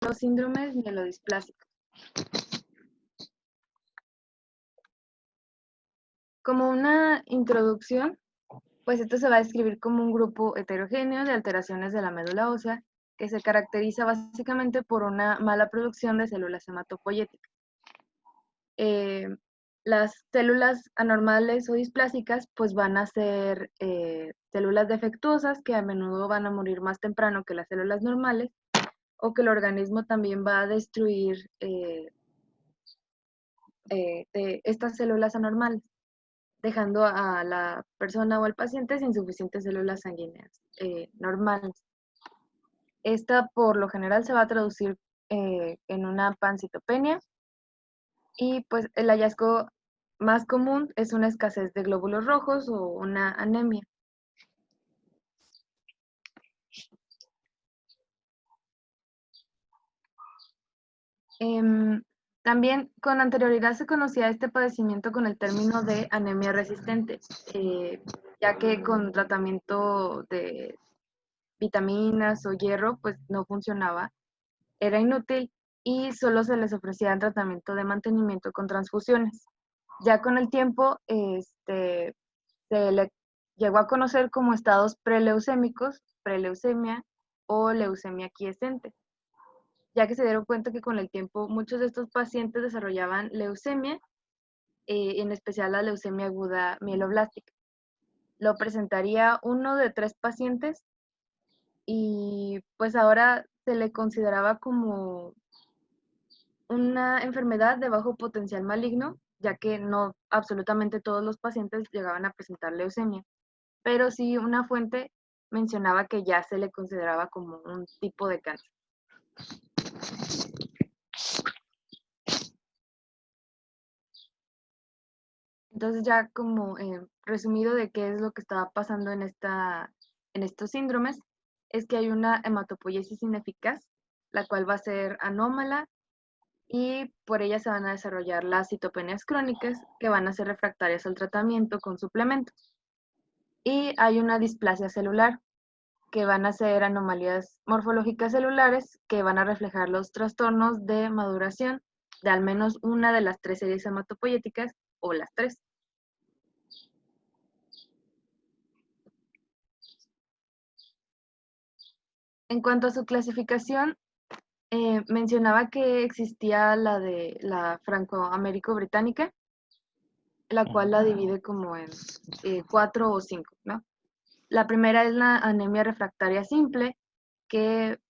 los síndromes mielodisplásicos. Como una introducción, pues esto se va a describir como un grupo heterogéneo de alteraciones de la médula ósea que se caracteriza básicamente por una mala producción de células hematopoyéticas. Las células anormales o displásicas pues van a ser células defectuosas que a menudo van a morir más temprano que las células normales, o que el organismo también va a destruir de estas células anormales, dejando a la persona o al paciente sin suficientes células sanguíneas normales. Esta por lo general se va a traducir en una pancitopenia, y pues el hallazgo más común es una escasez de glóbulos rojos o una anemia. También con anterioridad se conocía este padecimiento con el término de anemia resistente, ya que con tratamiento de vitaminas o hierro pues no funcionaba, era inútil y solo se les ofrecía el tratamiento de mantenimiento con transfusiones. Ya con el tiempo se le llegó a conocer como estados preleucémicos, preleucemia o leucemia quiescente, ya que se dieron cuenta que con el tiempo muchos de estos pacientes desarrollaban leucemia, en especial la leucemia aguda mieloblástica. Lo presentaría 1 de 3 pacientes, y pues ahora se le consideraba como una enfermedad de bajo potencial maligno, ya que no absolutamente todos los pacientes llegaban a presentar leucemia, pero sí una fuente mencionaba que ya se le consideraba como un tipo de cáncer. Entonces ya como resumido de qué es lo que estaba pasando en estos síndromes, es que hay una hematopoiesis ineficaz, la cual va a ser anómala, y por ella se van a desarrollar las citopenias crónicas que van a ser refractarias al tratamiento con suplementos. Y hay una displasia celular, que van a ser anomalías morfológicas celulares que van a reflejar los trastornos de maduración de al menos una de las 3 series hematopoyéticas o las 3. En cuanto a su clasificación, mencionaba que existía la de la franco-américo-británica, la cual la divide como en 4 o 5, ¿no? La primera es la anemia refractaria simple, que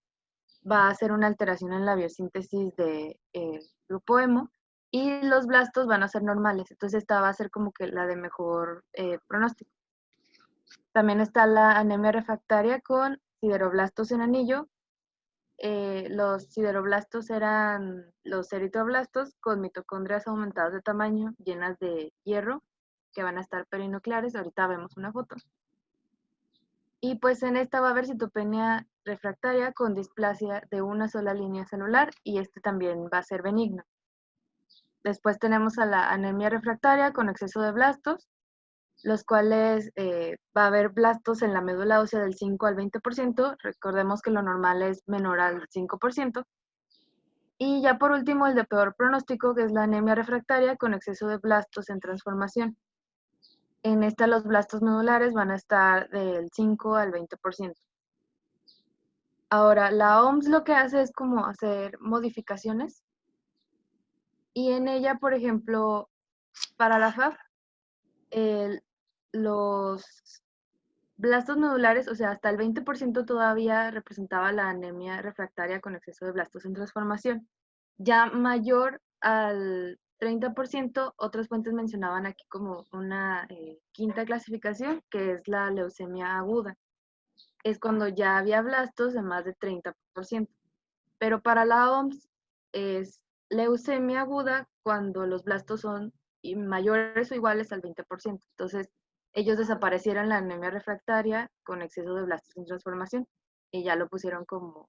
va a ser una alteración en la biosíntesis de grupo hemo, y los blastos van a ser normales. Entonces esta va a ser como que la de mejor pronóstico. También está la anemia refractaria con sideroblastos en anillo. Los sideroblastos eran los eritroblastos con mitocondrias aumentadas de tamaño, llenas de hierro, que van a estar perinucleares. Ahorita vemos una foto. Y pues en esta va a haber citopenia refractaria con displasia de una sola línea celular, y este también va a ser benigno. Después tenemos a la anemia refractaria con exceso de blastos, los cuales va a haber blastos en la médula ósea del 5 al 20%, recordemos que lo normal es menor al 5%, y ya por último el de peor pronóstico, que es la anemia refractaria con exceso de blastos en transformación. En esta los blastos medulares van a estar del 5 al 20%. Ahora, la OMS lo que hace es como hacer modificaciones, y en ella, por ejemplo, para la FAF, los blastos nodulares, o sea, hasta el 20% todavía representaba la anemia refractaria con exceso de blastos en transformación. Ya mayor al 30%, otras fuentes mencionaban aquí como una quinta clasificación, que es la leucemia aguda. Es cuando ya había blastos de más de 30%. Pero para la OMS es leucemia aguda cuando los blastos son mayores o iguales al 20%. Entonces, ellos desaparecieron la anemia refractaria con exceso de blastos en transformación y ya lo pusieron como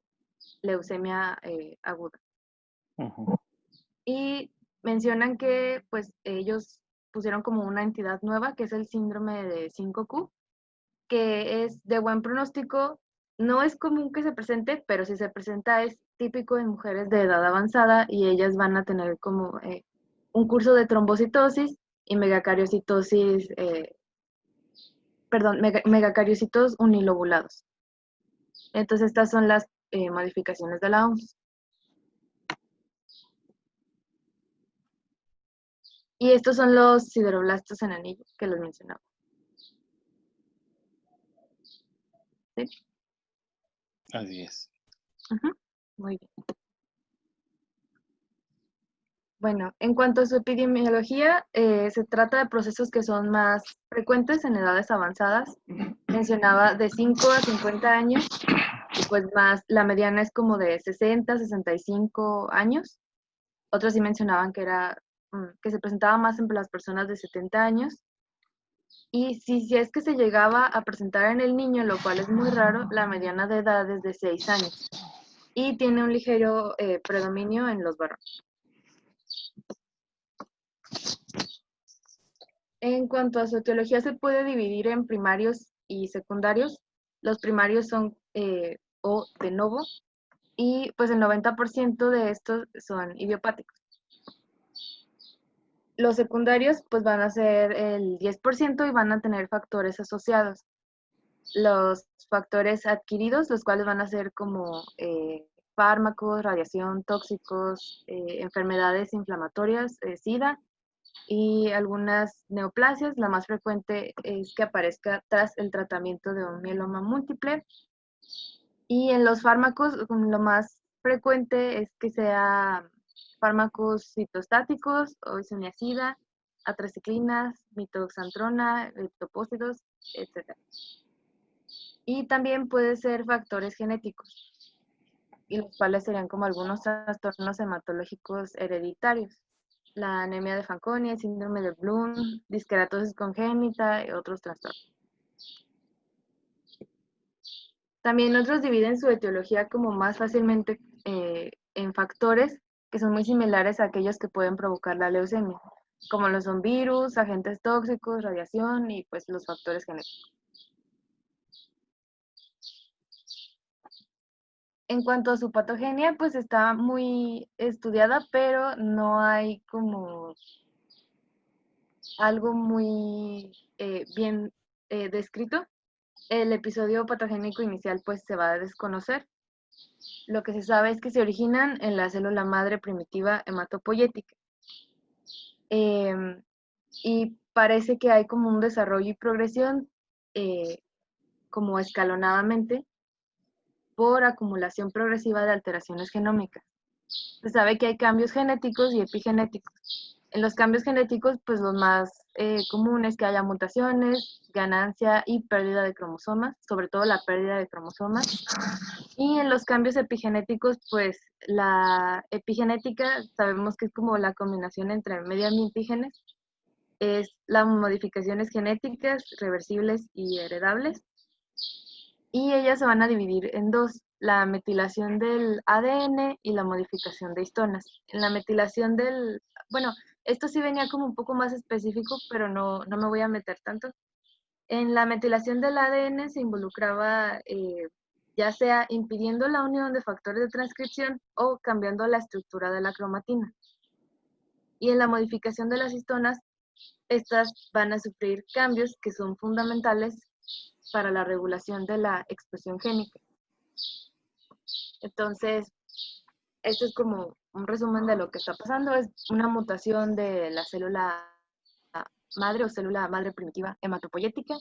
leucemia aguda. Y mencionan que pues ellos pusieron como una entidad nueva, que es el síndrome de 5Q, que es de buen pronóstico. No es común que se presente, pero si se presenta es típico en mujeres de edad avanzada y ellas van a tener como un curso de trombocitosis y megacariocitosis, megacariocitos unilobulados. Entonces estas son las modificaciones de la OMS. Y estos son los sideroblastos en anillo que les mencionaba. ¿Sí? Así es. Muy bien. Bueno, en cuanto a su epidemiología, se trata de procesos que son más frecuentes en edades avanzadas. Mencionaba de 5 a 50 años, y pues más, la mediana es como de 60, 65 años. Otros sí mencionaban que que se presentaba más entre las personas de 70 años. Y si es que se llegaba a presentar en el niño, lo cual es muy raro, la mediana de edad es de 6 años. Y tiene un ligero predominio en los varones. En cuanto a su etiología, se puede dividir en primarios y secundarios. Los primarios son o de novo, y pues el 90% de estos son idiopáticos. Los secundarios pues van a ser el 10% y van a tener factores asociados. Los factores adquiridos, los cuales van a ser como fármacos, radiación, tóxicos, enfermedades inflamatorias, SIDA, y algunas neoplasias. La más frecuente es que aparezca tras el tratamiento de un mieloma múltiple. Y en los fármacos, lo más frecuente es que sea fármacos citostáticos o isoniazida, atraciclinas, mitoxantrona, leptopósidos, etc. Y también puede ser factores genéticos, y los cuales serían como algunos trastornos hematológicos hereditarios. La anemia de Fanconi, el síndrome de Bloom, disqueratosis congénita y otros trastornos. También otros dividen su etiología como más fácilmente en factores que son muy similares a aquellos que pueden provocar la leucemia, como lo son virus, agentes tóxicos, radiación y pues los factores genéticos. En cuanto a su patogenia, pues está muy estudiada, pero no hay como algo muy bien descrito. El episodio patogénico inicial pues se va a desconocer. Lo que se sabe es que se originan en la célula madre primitiva hematopoyética. Y parece que hay como un desarrollo y progresión como escalonadamente por acumulación progresiva de alteraciones genómicas. Se sabe que hay cambios genéticos y epigenéticos. En los cambios genéticos, pues los más comunes que haya mutaciones, ganancia y pérdida de cromosomas, sobre todo la pérdida de cromosomas. Y en los cambios epigenéticos, pues la epigenética sabemos que es como la combinación entre medio ambiente y genes. Es las modificaciones genéticas reversibles y heredables. Y ellas se van a dividir en dos: la metilación del ADN y la modificación de histonas. En la metilación bueno, esto sí venía como un poco más específico, pero no me voy a meter tanto. En la metilación del ADN se involucraba ya sea impidiendo la unión de factores de transcripción o cambiando la estructura de la cromatina. Y en la modificación de las histonas, estas van a sufrir cambios que son fundamentales para la regulación de la expresión génica. Entonces, esto es como un resumen de lo que está pasando. Es una mutación de la célula madre o célula madre primitiva hematopoyética.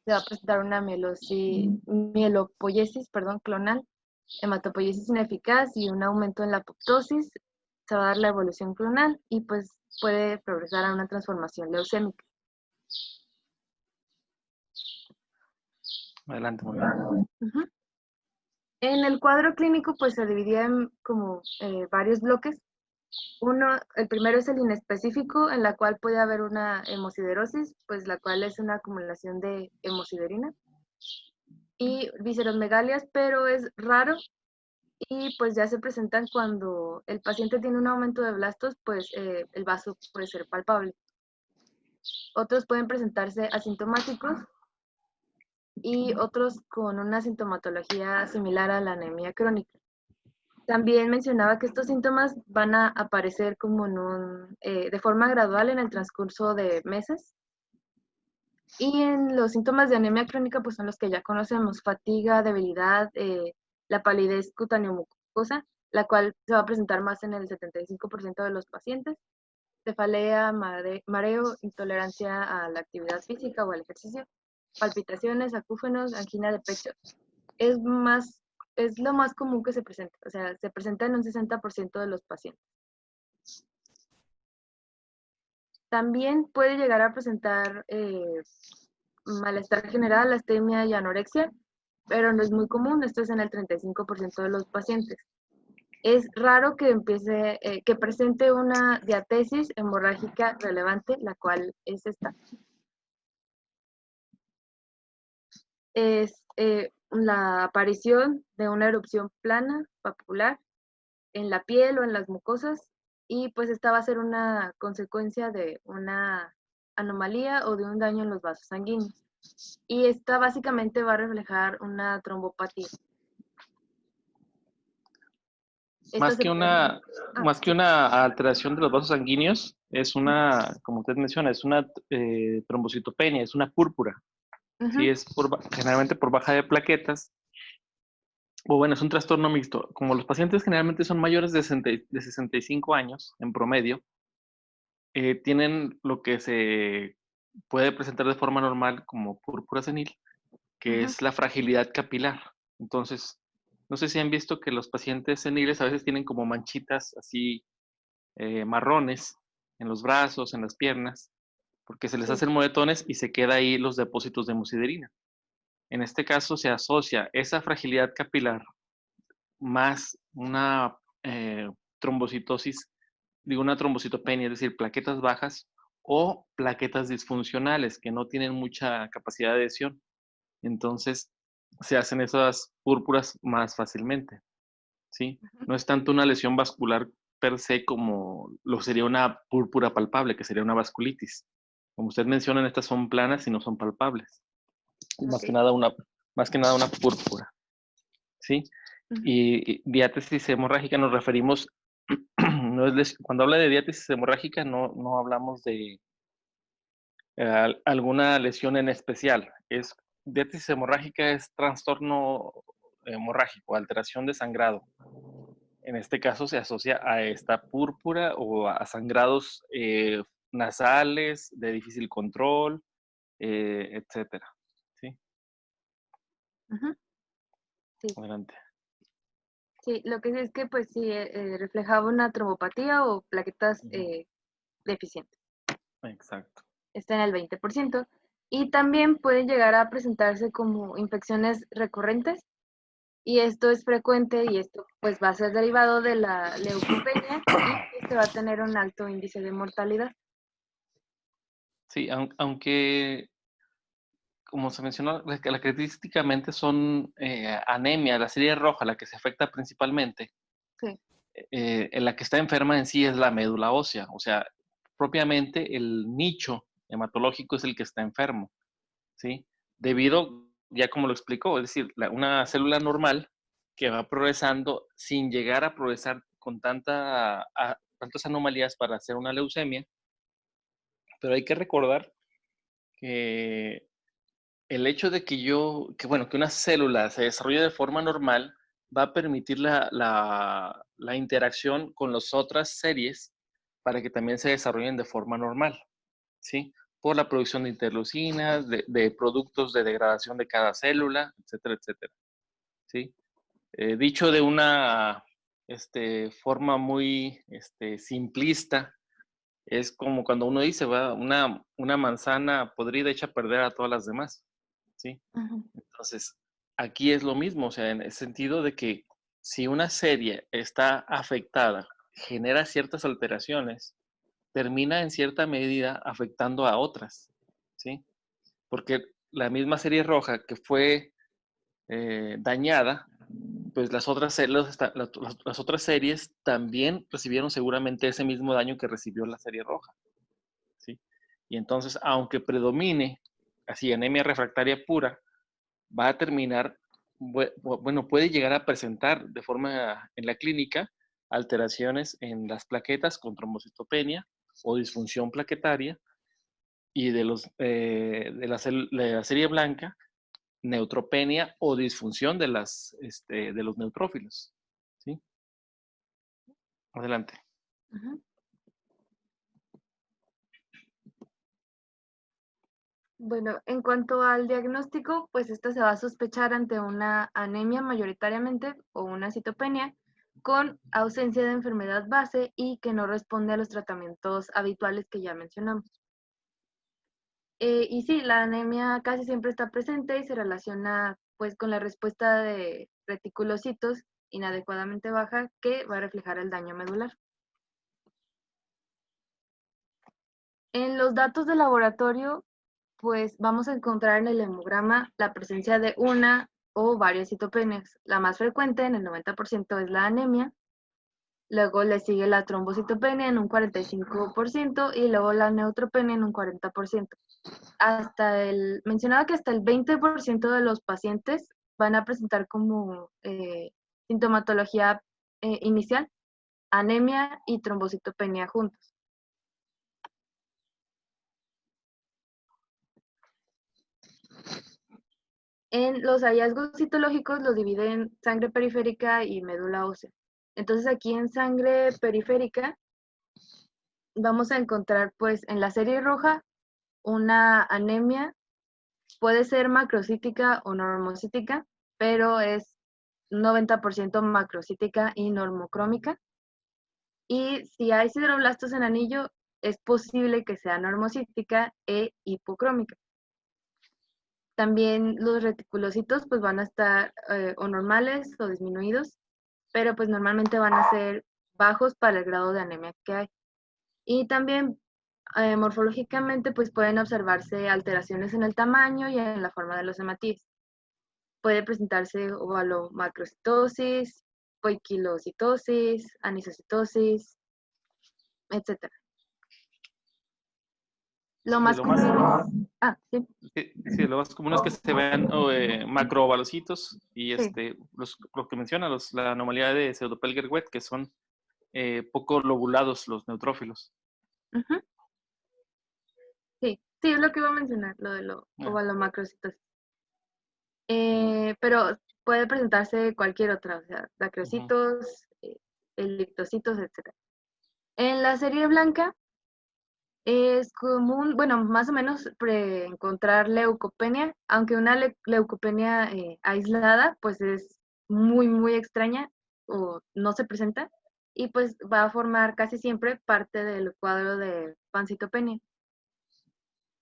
Se va a presentar una mielopoiesis clonal, hematopoiesis ineficaz y un aumento en la apoptosis. Se va a dar la evolución clonal y pues puede progresar a una transformación leucémica. Adelante, muy bien. En el cuadro clínico pues se divide en como varios bloques. El primero es el inespecífico, en la cual puede haber una hemosiderosis, pues la cual es una acumulación de hemosiderina, y visceromegalias, pero es raro y pues ya se presentan cuando el paciente tiene un aumento de blastos, pues el vaso puede ser palpable. Otros pueden presentarse asintomáticos y otros con una sintomatología similar a la anemia crónica. También mencionaba que estos síntomas van a aparecer como de forma gradual en el transcurso de meses. Y en los síntomas de anemia crónica, pues son los que ya conocemos: fatiga, debilidad, la palidez cutáneo-mucosa, la cual se va a presentar más en el 75% de los pacientes, cefalea, mareo, intolerancia a la actividad física o al ejercicio, palpitaciones, acúfenos, angina de pecho. Es más, es lo más común que se presenta, o sea, se presenta en un 60% de los pacientes. También puede llegar a presentar malestar general, astenia y anorexia, pero no es muy común, esto es en el 35% de los pacientes. Es raro que que presente una diatesis hemorrágica relevante, la cual es esta. Es la aparición de una erupción plana, papular, en la piel o en las mucosas, y pues esta va a ser una consecuencia de una anomalía o de un daño en los vasos sanguíneos. Y esta básicamente va a reflejar una trombopatía. Esta Más se que puede... una, más que Sí. una alteración de los vasos sanguíneos, es una, como usted menciona, es una trombocitopenia, es una púrpura. Sí, Ujú, es generalmente por baja de plaquetas. O bueno, es un trastorno mixto. Como los pacientes generalmente son mayores de 65 años en promedio, tienen lo que se puede presentar de forma normal como púrpura senil, que ujú. es la fragilidad capilar. Entonces, no sé si han visto que los pacientes seniles a veces tienen como manchitas así marrones en los brazos, en las piernas, porque se les Sí. hacen moretones y se queda ahí los depósitos de muciderina. En este caso se asocia esa fragilidad capilar más una trombocitosis, digo una trombocitopenia, es decir, plaquetas bajas o plaquetas disfuncionales que no tienen mucha capacidad de adhesión. Entonces se hacen esas púrpuras más fácilmente, ¿sí? Ujú. No es tanto una lesión vascular per se como lo sería una púrpura palpable, que sería una vasculitis. Como usted menciona, estas son planas y no son palpables. Más que Ok. nada una púrpura, ¿sí? Ujú. Y diátesis hemorrágica nos referimos, no es cuando habla de diátesis hemorrágica no hablamos de alguna lesión en especial. Diátesis hemorrágica es trastorno hemorrágico, alteración de sangrado. En este caso se asocia a esta púrpura o a sangrados nasales de difícil control, etcétera. ¿Sí? Ujú. Sí. Adelante. Sí, lo que sí es que pues sí reflejaba una trombopatía o plaquetas Ujú. deficientes. Exacto. Está en el 20%. Y también pueden llegar a presentarse como infecciones recurrentes. Y esto es frecuente y esto pues va a ser derivado de la leucopenia y este va a tener un alto índice de mortalidad. Sí, aunque como se mencionó, las característicamente son anemia, la serie roja, la que se afecta principalmente, Sí. en la que está enferma en sí es la médula ósea, o sea, propiamente el nicho hematológico es el que está enfermo, ¿sí? Debido, ya como lo explicó, es decir, una célula normal que va progresando sin llegar a progresar con tantas anomalías para hacer una leucemia, pero hay que recordar que el hecho de que una célula se desarrolle de forma normal va a permitir la interacción con las otras series para que también se desarrollen de forma normal, ¿sí? Por la producción de interleucinas, de productos de degradación de cada célula, etcétera, etcétera, ¿sí? Dicho de una forma muy simplista, es como cuando uno dice, va, una manzana podrida echa a perder a todas las demás, ¿sí? Ujú. Entonces, aquí es lo mismo, o sea, en el sentido de que si una serie está afectada, genera ciertas alteraciones, termina en cierta medida afectando a otras, ¿sí? Porque la misma serie roja que fue dañada, pues las otras, las otras series también recibieron seguramente ese mismo daño que recibió la serie roja, ¿sí? Y entonces, aunque predomine así anemia refractaria pura, va a terminar Bueno, puede llegar a presentar de forma en la clínica alteraciones en las plaquetas con trombocitopenia o disfunción plaquetaria y de la serie blanca, neutropenia o disfunción de los neutrófilos. ¿Sí? Adelante. Ujú. Bueno, en cuanto al diagnóstico, pues esta se va a sospechar ante una anemia mayoritariamente o una citopenia con ausencia de enfermedad base y que no responde a los tratamientos habituales que ya mencionamos. Y sí, la anemia casi siempre está presente y se relaciona pues con la respuesta de reticulocitos inadecuadamente baja que va a reflejar el daño medular. En los datos de laboratorio, pues vamos a encontrar en el hemograma la presencia de una o varias citopenias. La más frecuente, en el 90%, es la anemia. Luego le sigue la trombocitopenia en un 45% y luego la neutropenia en un 40%. Mencionaba que hasta el 20% de los pacientes van a presentar como sintomatología inicial, anemia y trombocitopenia juntos. En los hallazgos citológicos los dividen en sangre periférica y médula ósea. Entonces aquí en sangre periférica vamos a encontrar pues en la serie roja una anemia, puede ser macrocítica o normocítica, pero es 90% macrocítica y normocrómica. Y si hay sideroblastos en anillo, es posible que sea normocítica e hipocrómica. También los reticulocitos pues van a estar o normales o disminuidos, pero pues normalmente van a ser bajos para el grado de anemia que hay. Y también morfológicamente pues pueden observarse alteraciones en el tamaño y en la forma de los hematíes. Puede presentarse ovalomacrocitosis, poiquilocitosis, anisocitosis, etc. Lo Sí, más común sí. Sí, lo más común es que se vean macroovalocitos y Sí. lo que menciona, la anomalía de Pseudopelger-Wett, que son poco lobulados los neutrófilos. Uh-huh. Sí, es lo que iba a mencionar, lo de lo ovalomacrocitosis. Pero puede presentarse cualquier otra, o sea, dacrocitos, elictocitos, etc. En la serie blanca es común, bueno, más o menos encontrar leucopenia, aunque una leucopenia aislada, pues es muy, muy extraña o no se presenta, y pues va a formar casi siempre parte del cuadro de pancitopenia.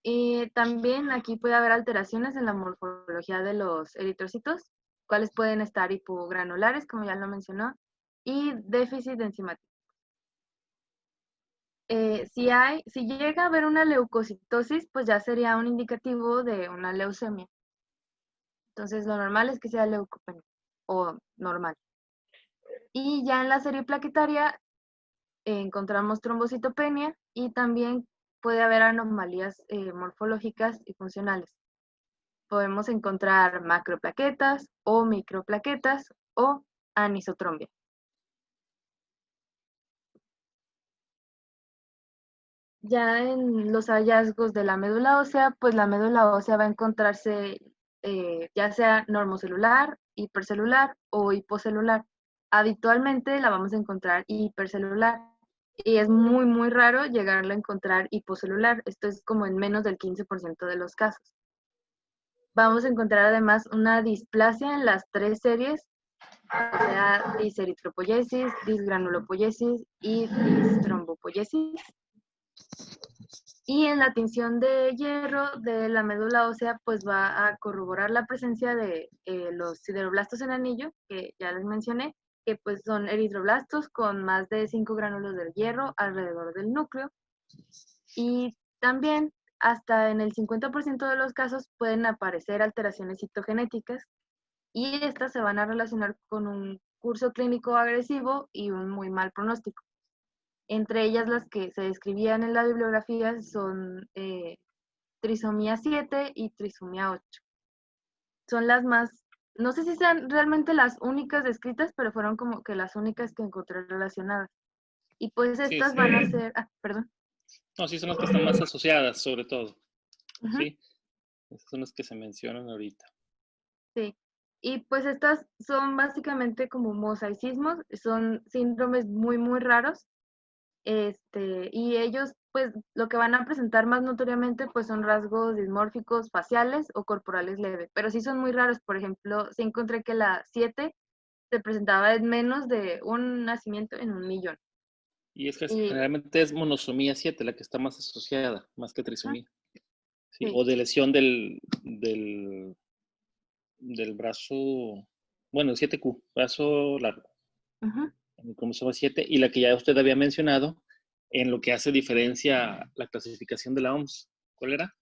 Y también aquí puede haber alteraciones en la morfología de los eritrocitos, cuales pueden estar hipogranulares, como ya lo mencionó, y déficit enzimático. Si llega a haber una leucocitosis, pues ya sería un indicativo de una leucemia. Entonces, lo normal es que sea leucopenia o normal. Y ya en la serie plaquetaria encontramos trombocitopenia y también puede haber anomalías morfológicas y funcionales. Podemos encontrar macroplaquetas o microplaquetas o anisotrombia. Ya en los hallazgos de la médula ósea, pues la médula ósea va a encontrarse ya sea normocelular, hipercelular o hipocelular. Habitualmente la vamos a encontrar hipercelular y es muy, muy raro llegarla a encontrar hipocelular. Esto es como en menos del 15% de los casos. Vamos a encontrar además una displasia en las tres series, o sea, diseritropoiesis, disgranulopoiesis y distrombopoiesis. Y en la tinción de hierro de la médula ósea, pues va a corroborar la presencia de los sideroblastos en anillo, que ya les mencioné, que pues son eritroblastos con más de 5 gránulos de hierro alrededor del núcleo. Y también hasta en el 50% de los casos pueden aparecer alteraciones citogenéticas y estas se van a relacionar con un curso clínico agresivo y un muy mal pronóstico. Entre ellas las que se describían en la bibliografía son trisomía 7 y trisomía 8. Son las más No sé si sean realmente las únicas descritas, pero fueron como que las únicas que encontré relacionadas. Y pues Sí, estas van a ser, perdón. no, sí son las que están más asociadas, sobre todo. Ujú, Sí, esas son las que se mencionan ahorita. sí. Y pues estas son básicamente como mosaicismos, son síndromes muy, muy raros. Y ellos, pues, lo que van a presentar más notoriamente, pues, son rasgos dismórficos faciales o corporales leves, pero sí son muy raros. Por ejemplo, sí encontré que la 7 se presentaba en menos de un nacimiento en 1.000.000. Y es que Y, generalmente es monosomía 7 la que está más asociada, más que ajá, trisomía. Sí, sí, o de lesión del brazo, bueno, el 7Q, brazo largo, ujú, en el cromosoma 7, y la que ya usted había mencionado, en lo que hace diferencia la clasificación de la OMS. ¿Cuál era?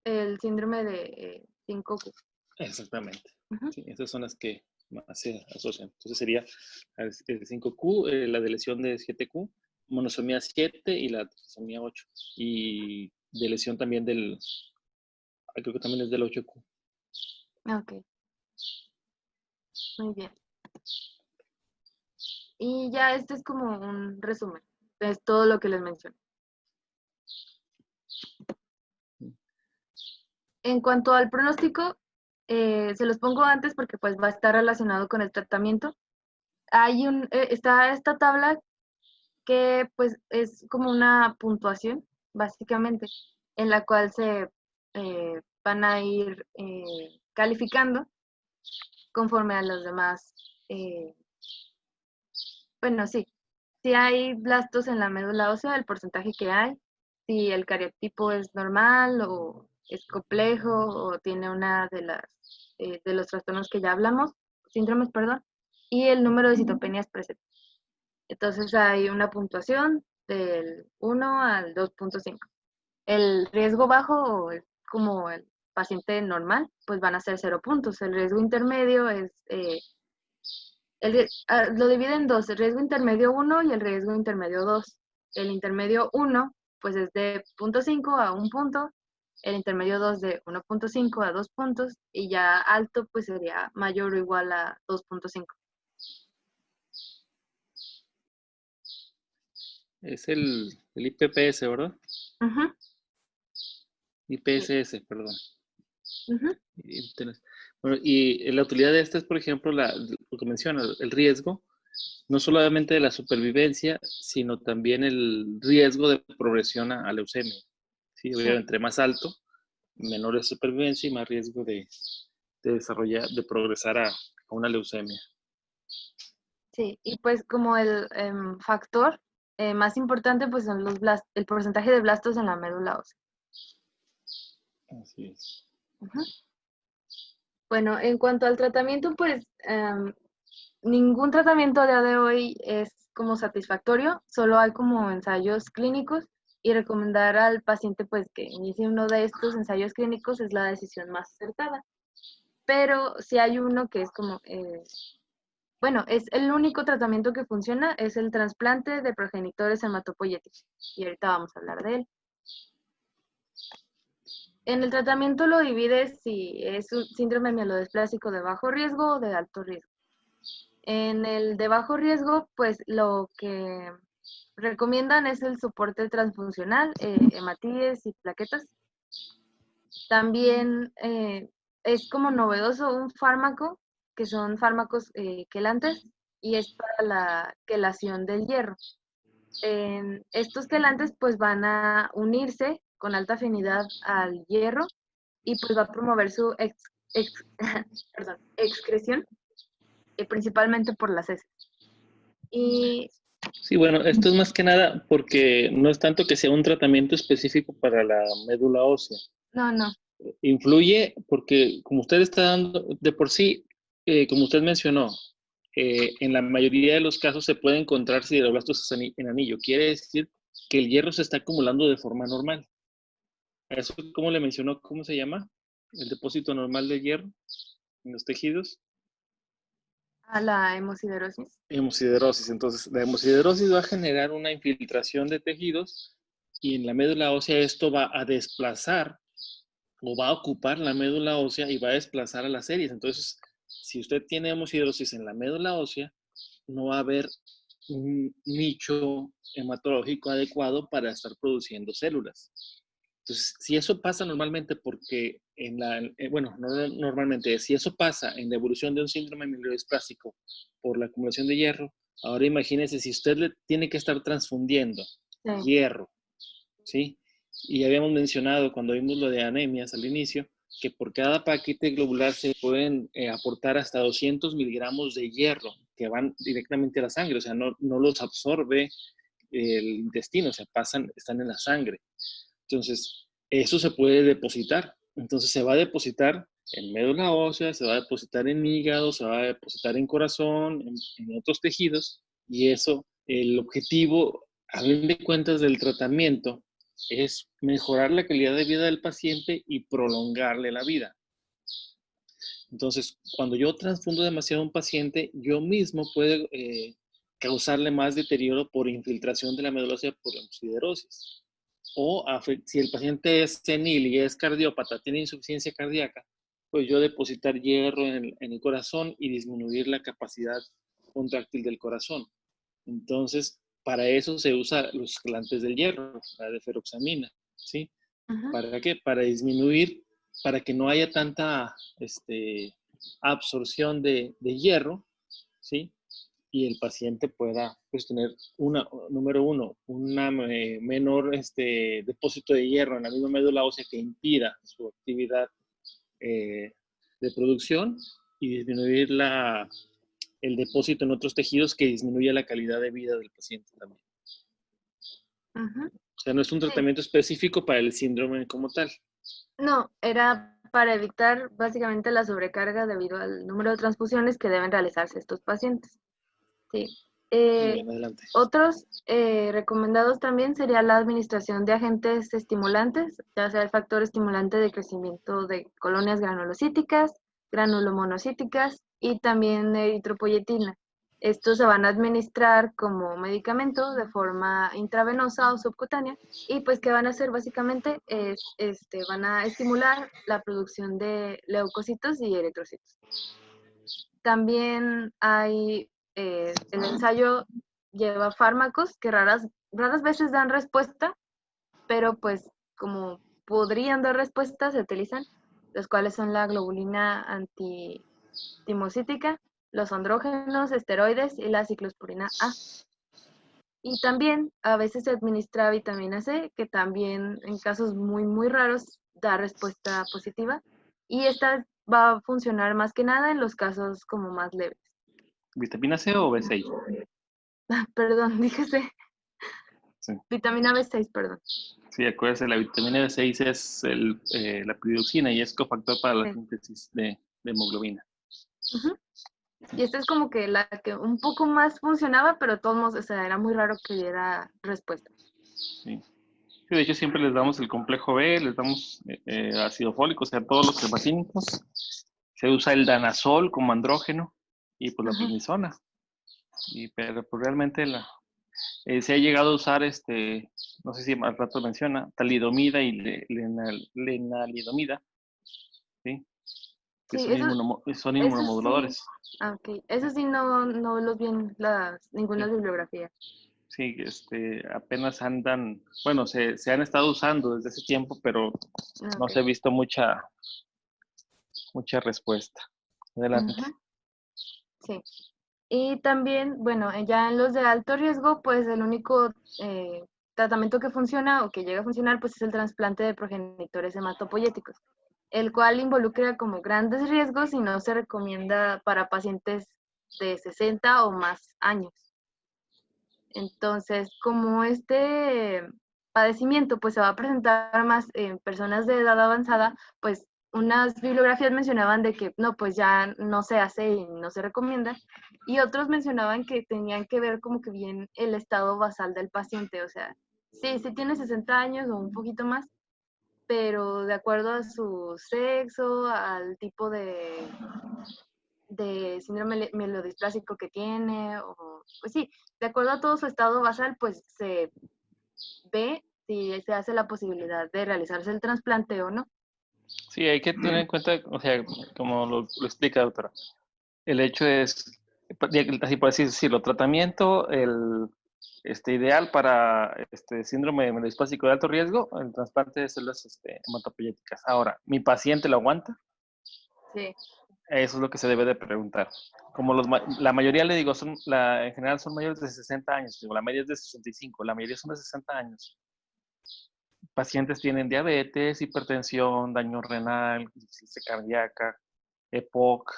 el síndrome de 5Q. Exactamente. Ujú, Sí, esas son las que más se asocian. Entonces sería el 5Q, la de lesión de 7Q, monosomía 7 y la trisomía 8. Y de lesión también creo que también es del 8Q. ok, muy bien. Y ya este es como un resumen, es todo lo que les mencioné. En cuanto al pronóstico, se los pongo antes porque pues va a estar relacionado con el tratamiento. Está esta tabla que pues es como una puntuación, básicamente, en la cual se van a ir calificando conforme a los demás. eh, bueno, sí, si hay blastos en la médula ósea, el porcentaje que hay, si el cariotipo es normal o es complejo o tiene una de los trastornos que ya hablamos, síndromes, perdón, y el número de citopenias presentes. Entonces hay una puntuación del 1 al 2.5. El riesgo bajo, o como el paciente normal, pues van a ser 0 puntos. El riesgo intermedio lo divide en dos, el riesgo intermedio 1 y el riesgo intermedio 2. El intermedio 1, pues es de 0.5 a 1 punto, el intermedio 2 de 1.5 a 2 puntos, y ya alto, pues sería mayor o igual a 2.5. Es el IPPS, ¿verdad? Ujú, sí. IPSS, perdón. Ujú, Bueno, y la utilidad de esta es, por ejemplo, lo que menciona, el riesgo, no solamente de la supervivencia, sino también el riesgo de progresión a leucemia. Sí, sí. entre más alto, menor es supervivencia y más riesgo de desarrollar, de progresar a una leucemia. Sí, y pues como el factor más importante pues son el porcentaje de blastos en la médula ósea. Así es. Ujú. Bueno, en cuanto al tratamiento, pues ningún tratamiento a día de hoy es como satisfactorio, solo hay como ensayos clínicos y recomendar al paciente pues que inicie uno de estos ensayos clínicos es la decisión más acertada. Pero si hay uno que es como bueno, es el único tratamiento que funciona, es el trasplante de progenitores hematopoyéticos. Y ahorita vamos a hablar de él. En el tratamiento lo divides si es un síndrome mielodisplásico de bajo riesgo o de alto riesgo. En el de bajo riesgo, pues lo que recomiendan es el soporte transfuncional, hematíes y plaquetas. También es como novedoso un fármaco, que son fármacos quelantes, y es para la quelación del hierro. Estos quelantes pues van a unirse con alta afinidad al hierro y pues va a promover su perdón, excreción, principalmente por las heces. Y Sí, bueno, esto es más que nada porque no es tanto que sea un tratamiento específico para la médula ósea. no, no, Influye porque como usted está dando, de por sí, como usted mencionó, en la mayoría de los casos se puede encontrar sideroblastos en anillo. Quiere decir que el hierro se está acumulando de forma normal. Eso, ¿cómo le mencionó? ¿Cómo se llama? El depósito normal de hierro en los tejidos. a la hemosiderosis. Hemosiderosis. Entonces, la hemosiderosis va a generar una infiltración de tejidos y en la médula ósea esto va a desplazar o va a ocupar la médula ósea y va a desplazar a las series. Entonces, si usted tiene hemosiderosis en la médula ósea, no va a haber un nicho hematológico adecuado para estar produciendo células. Entonces, si eso pasa normalmente porque normalmente, si eso pasa en la evolución de un síndrome mielodisplásico por la acumulación de hierro, ahora imagínese si usted le tiene que estar transfundiendo hierro, ¿sí? Y habíamos mencionado cuando vimos lo de anemias al inicio, que por cada paquete globular se pueden aportar hasta 200 miligramos de hierro que van directamente a la sangre, o sea, no los absorbe el intestino, o sea, están en la sangre. Entonces, eso se puede depositar. Entonces, se va a depositar en médula ósea, se va a depositar en hígado, se va a depositar en corazón, en otros tejidos, y eso, el objetivo, a fin de cuentas, del tratamiento es mejorar la calidad de vida del paciente y prolongarle la vida. Entonces, cuando yo transfundo demasiado a un paciente, yo mismo puedo causarle más deterioro por infiltración de la médula ósea por hemosiderosis. O si el paciente es senil y es cardiópata, tiene insuficiencia cardíaca, pues yo depositar hierro en el corazón y disminuir la capacidad contráctil del corazón. Entonces, para eso se usa los quelantes del hierro, la deferoxamina, ¿sí? ¿Para qué? Para disminuir, para que no haya tanta absorción de hierro, ¿sí? Y el paciente pueda pues, tener número uno, una menor depósito de hierro en la misma médula ósea que impida su actividad de producción y disminuir el depósito en otros tejidos que disminuye la calidad de vida del paciente también. O sea, no es un tratamiento específico para el síndrome como tal. No, era para evitar básicamente la sobrecarga debido al número de transfusiones que deben realizarse estos pacientes. Sí. Bien, adelante. Otros recomendados también sería la administración de agentes estimulantes, ya sea el factor estimulante de crecimiento de colonias granulocíticas, granulomonocíticas y también eritropoyetina. Estos se van a administrar como medicamento de forma intravenosa o subcutánea y pues que van a hacer básicamente van a estimular la producción de leucocitos y eritrocitos. También hay el ensayo lleva fármacos que raras veces dan respuesta, pero pues como podrían dar respuesta, se utilizan, los cuales son la globulina antitimocítica, los andrógenos, esteroides y la ciclosporina A. Y también a veces se administra vitamina C, que también en casos muy, muy raros da respuesta positiva. Y esta va a funcionar más que nada en los casos como más leves. ¿Vitamina C o B6? Perdón, dígase. Sí. Vitamina B6, perdón. Sí, acuérdese, la vitamina B6 es la piridoxina y es cofactor para la síntesis de hemoglobina. Y esta es como que la que un poco más funcionaba, pero de todos modos, o sea, era muy raro que diera respuesta. Sí. Sí, de hecho siempre les damos el complejo B, les damos ácido fólico, o sea, todos los hematínicos. Se usa el danazol como andrógeno y pues la prednisona. Pero pues realmente se ha llegado a usar, no sé si al rato menciona, talidomida y lenalidomida, ¿sí? Que Sí, son inmunomoduladores. Sí. Ah, ok. Eso sí no los vi en ninguna bibliografía. Sí, apenas andan, bueno, se han estado usando desde ese tiempo, pero no se ha visto mucha respuesta. Adelante. Sí. Y también, bueno, ya en los de alto riesgo, pues el único tratamiento que funciona o que llega a funcionar, pues es el trasplante de progenitores hematopoyéticos, el cual involucra como grandes riesgos y no se recomienda para pacientes de 60 o más años. Entonces, como este padecimiento pues se va a presentar más en personas de edad avanzada, pues unas bibliografías mencionaban de que no, pues ya no se hace y no se recomienda, y otros mencionaban que tenían que ver como que bien el estado basal del paciente, o sea, sí tiene 60 años o un poquito más, pero de acuerdo a su sexo, al tipo de síndrome mielodisplásico que tiene, o pues sí, de acuerdo a todo su estado basal, pues se ve si se hace la posibilidad de realizarse el trasplante o no. Sí, hay que tener en cuenta, o sea, como lo explica, doctora, el hecho es, así por así decirlo, tratamiento, ideal para síndrome hemodisplásico de alto riesgo, el trasplante de células hematopoyéticas. Ahora, ¿mi paciente lo aguanta? Sí. Eso es lo que se debe de preguntar. Como la mayoría, le digo, en general son mayores de 60 años, digo, la media es de 65, la mayoría son de 60 años. Pacientes tienen diabetes, hipertensión, daño renal, insuficiencia cardíaca, EPOC.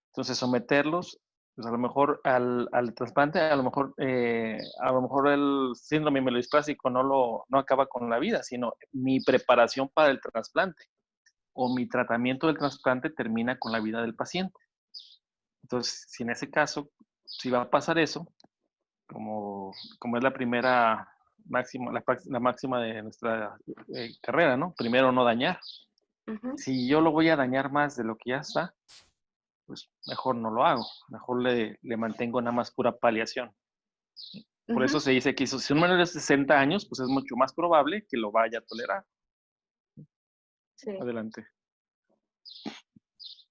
Entonces, someterlos, pues a lo mejor al trasplante, a lo mejor el síndrome mielodisplásico no acaba con la vida, sino mi preparación para el trasplante o mi tratamiento del trasplante termina con la vida del paciente. Entonces, si en ese caso, si va a pasar eso, como es la primera máxima, la máxima de nuestra carrera, ¿no? Primero no dañar. Ujú, Si yo lo voy a dañar más de lo que ya está, pues mejor no lo hago. Mejor le mantengo nada más pura paliación. Por eso ujú, se dice que si un menor de 60 años, pues es mucho más probable que lo vaya a tolerar. sí. Adelante.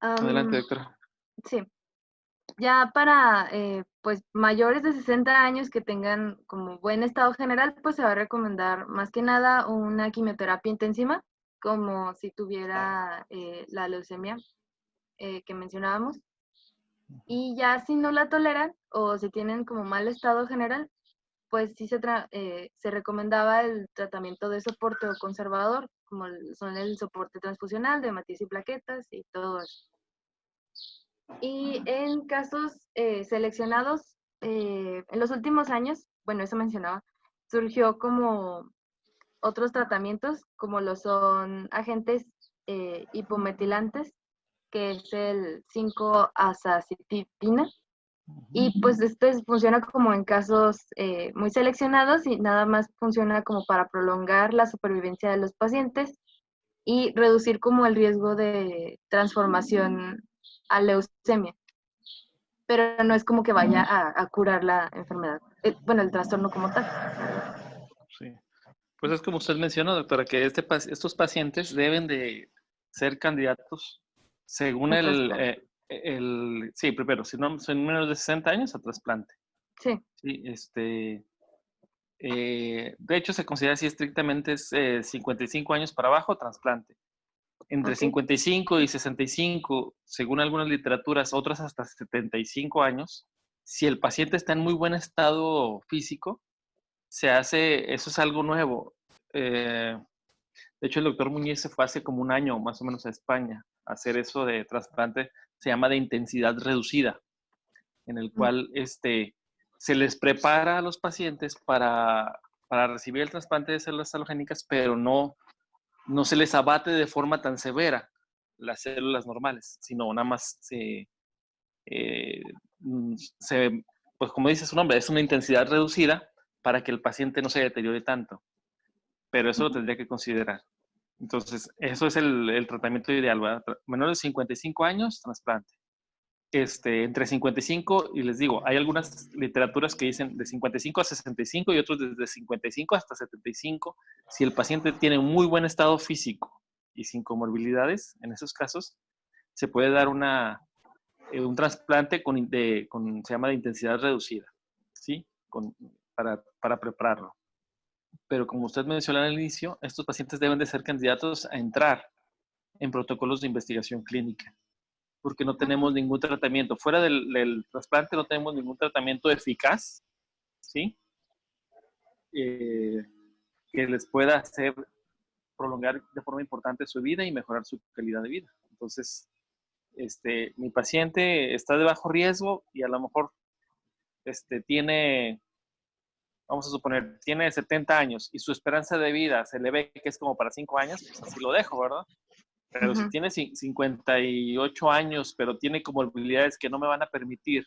Adelante, Am, doctora. sí. Ya para pues mayores de 60 años que tengan como buen estado general, pues se va a recomendar más que nada una quimioterapia intensiva, como si tuviera la leucemia que mencionábamos. Y ya si no la toleran o si tienen como mal estado general, pues sí se recomendaba el tratamiento de soporte o conservador, como son el soporte transfusional de hematías y plaquetas y todo eso. Y en casos seleccionados, en los últimos años, bueno, eso mencionaba, surgió como otros tratamientos, como lo son agentes hipometilantes, que es el 5-azacitidina. Y pues funciona como en casos muy seleccionados y nada más funciona como para prolongar la supervivencia de los pacientes y reducir como el riesgo de transformación a leucemia, pero no es como que vaya a curar la enfermedad, bueno, el trastorno como tal. Sí. Pues es como usted mencionó, doctora, que estos pacientes deben de ser candidatos según A trasplante. sí, primero, si no son menos de 60 años, a trasplante. Sí, Sí, de hecho, se considera así estrictamente es 55 años para abajo, trasplante. Entre ok. 55 y 65, según algunas literaturas, otras hasta 75 años, si el paciente está en muy buen estado físico, eso es algo nuevo. De hecho, el doctor Muñiz se fue hace como un año más o menos a España a hacer eso de trasplante, se llama de intensidad reducida, en el Mm, cual se les prepara a los pacientes para recibir el trasplante de células halogénicas, pero no se les abate de forma tan severa las células normales, sino nada más eh, pues como dice su nombre, es una intensidad reducida para que el paciente no se deteriore tanto, pero eso lo ujú. tendría que considerar. Entonces, eso es el tratamiento ideal, ¿verdad? Menores de 55 años, trasplante. Entre 55 y les digo, hay algunas literaturas que dicen de 55 a 65 y otros desde 55 hasta 75. Si el paciente tiene un muy buen estado físico y sin comorbilidades, en esos casos, se puede dar un trasplante se llama de intensidad reducida, ¿sí? Para prepararlo. Pero como usted mencionó al inicio, estos pacientes deben de ser candidatos a entrar en protocolos de investigación clínica, porque no tenemos ningún tratamiento. Fuera del trasplante no tenemos ningún tratamiento eficaz, ¿sí? Eh, que les pueda hacer prolongar de forma importante su vida y mejorar su calidad de vida. Entonces, mi paciente está de bajo riesgo y a lo mejor vamos a suponer, tiene 70 años y su esperanza de vida se le ve que es como para 5 años, pues así lo dejo, ¿verdad? Pero si Ujú. tiene 58 años, pero tiene comorbilidades que no me van a permitir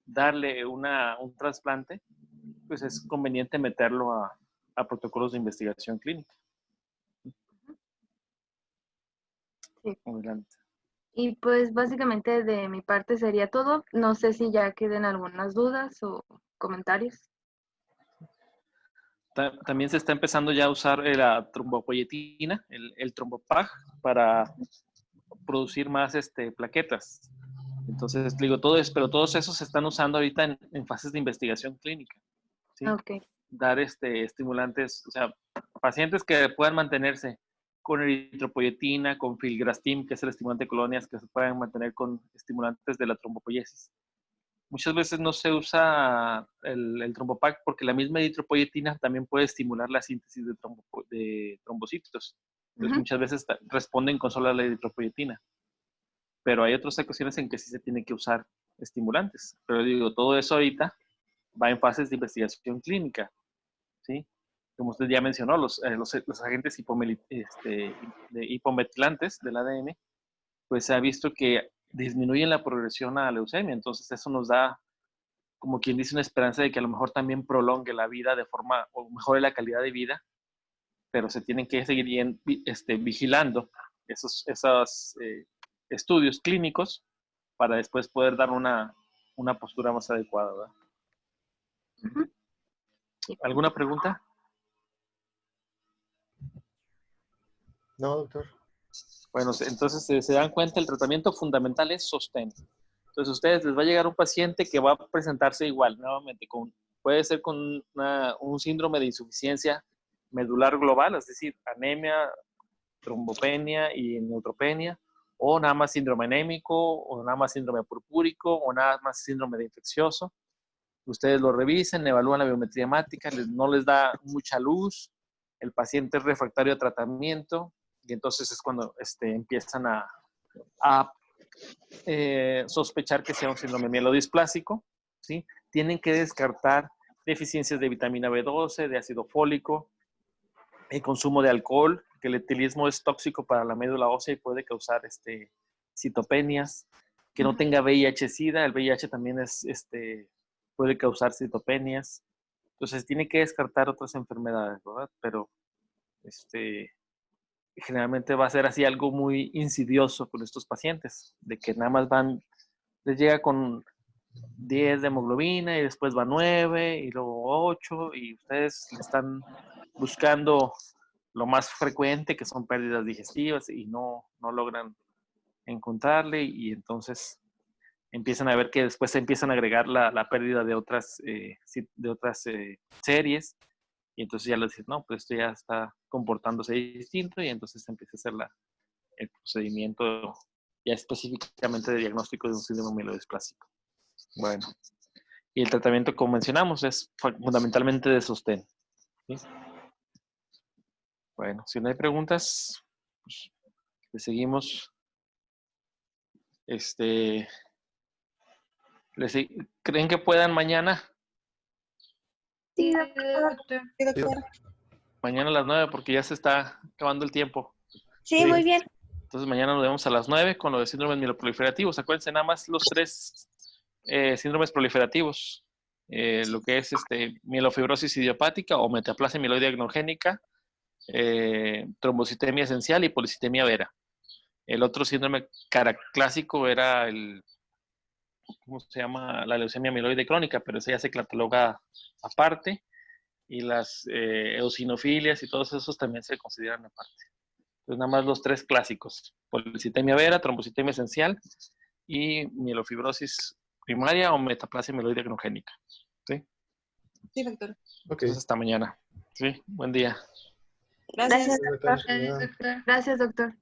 darle un trasplante, pues es conveniente meterlo a protocolos de investigación clínica. Sí. Adelante. Y pues básicamente de mi parte sería todo. No sé si ya queden algunas dudas o comentarios. También se está empezando ya a usar la trombopoyetina, el trombopag, para producir más plaquetas. Entonces, digo, pero todos esos se están usando ahorita en fases de investigación clínica, ¿sí? Ok. Dar estimulantes, o sea, pacientes que puedan mantenerse con eritropoyetina, con filgrastim, que es el estimulante de colonias, que se puedan mantener con estimulantes de la trombopoiesis. Muchas veces no se usa el trombopag porque la misma eritropoyetina también puede estimular la síntesis de trombocitos. Entonces, muchas veces responden con solo la eritropoyetina. Pero hay otras ocasiones en que sí se tiene que usar estimulantes. Pero digo, todo eso ahorita va en fases de investigación clínica, ¿sí? Como usted ya mencionó, los agentes hipometilantes del ADN, pues se ha visto que disminuyen la progresión a leucemia. Entonces eso nos da, como quien dice, una esperanza de que a lo mejor también prolongue la vida de forma, o mejore la calidad de vida, pero se tienen que seguir vigilando esos estudios clínicos para después poder dar una postura más adecuada, ¿verdad? Ujú. ¿Alguna pregunta? No, doctor. Bueno, entonces se dan cuenta, el tratamiento fundamental es sostén. Entonces, a ustedes les va a llegar un paciente que va a presentarse igual, nuevamente, puede ser con un síndrome de insuficiencia medular global, es decir, anemia, trombopenia y neutropenia, o nada más síndrome anémico, o nada más síndrome purpúrico, o nada más síndrome de infeccioso. Ustedes lo revisen, evalúan la biometría hemática, no les da mucha luz, el paciente es refractario a tratamiento, y entonces es cuando empiezan a sospechar que sea un síndrome mielodisplásico, ¿sí? Tienen que descartar deficiencias de vitamina B12, de ácido fólico, el consumo de alcohol, que el etilismo es tóxico para la médula ósea y puede causar citopenias, que no tenga VIH-Sida, el VIH también puede causar citopenias. Entonces tiene que descartar otras enfermedades, ¿verdad? Pero generalmente va a ser así algo muy insidioso con estos pacientes, de que nada más les llega con 10 de hemoglobina y después va 9 y luego 8 y ustedes le están buscando lo más frecuente, que son pérdidas digestivas y no logran encontrarle y entonces empiezan a ver que después se empiezan a agregar la pérdida de otras series y entonces ya les dicen, no, pues esto ya está comportándose distinto y entonces se empieza a hacer el procedimiento ya específicamente de diagnóstico de un síndrome mielodisplásico. Bueno, y el tratamiento, como mencionamos, es fundamentalmente de sostén, ¿sí? Bueno, si no hay preguntas, pues, le seguimos. ¿Creen que puedan mañana? Sí, doctor. Sí, doctor. Mañana a las 9 porque ya se está acabando el tiempo. Sí, muy bien. Entonces mañana nos vemos a las 9 con lo de síndromes mieloproliferativos. Acuérdense nada más los 3 síndromes proliferativos. Lo que es mielofibrosis idiopática o metaplasia mieloide agnogénica, trombocitemia esencial y policitemia vera. El otro síndrome clásico era ¿cómo se llama? La leucemia mieloide crónica, pero esa ya se cataloga aparte. Y las eosinofilias y todos esos también se consideran aparte. Entonces, nada más los 3 clásicos: policitemia vera, trombocitemia esencial y mielofibrosis primaria o metaplasia mieloide agnogénica. ¿Sí? Sí, doctor. Ok. Entonces, hasta mañana. Sí, buen día. Gracias. Gracias, doctor. Doctor. Gracias, doctor.